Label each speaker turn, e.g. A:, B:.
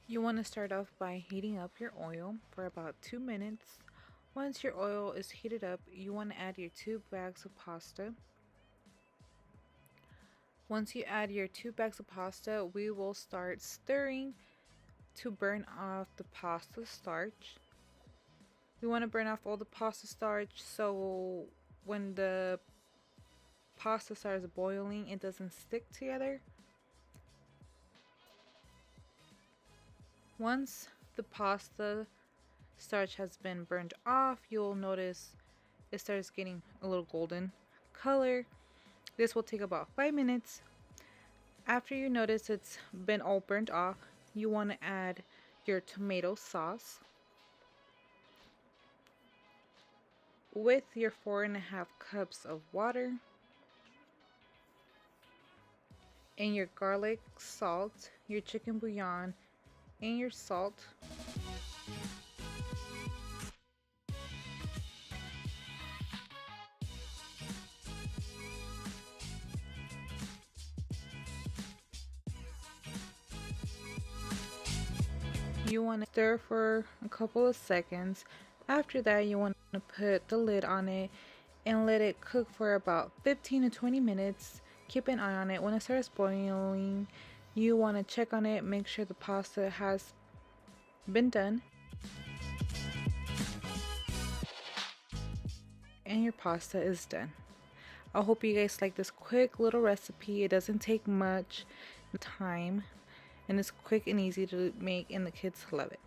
A: You want to start off by heating up your oil for about 2 minutes. Once your oil is heated up, you want to add your 2 bags of pasta. Once you add your 2 bags of pasta, we will start stirring to burn off the pasta starch. We want to burn off all the pasta starch so when the pasta starts boiling, it doesn't stick together. Once the pasta starch has been burned off, you'll notice it starts getting a little golden color. This will take about 5 minutes. After you notice it's been all burnt off, you want to add your tomato sauce with your 4.5 cups of water and your garlic salt, your chicken bouillon, and your salt. You want to stir for a couple of seconds. After that, you want to put the lid on it and let it cook for about 15 to 20 minutes. Keep an eye on it. When it starts boiling, you want to check on it, make sure the pasta has been done. And your pasta is done. I hope you guys like this quick little recipe. It doesn't take much time and it's quick and easy to make and the kids love it.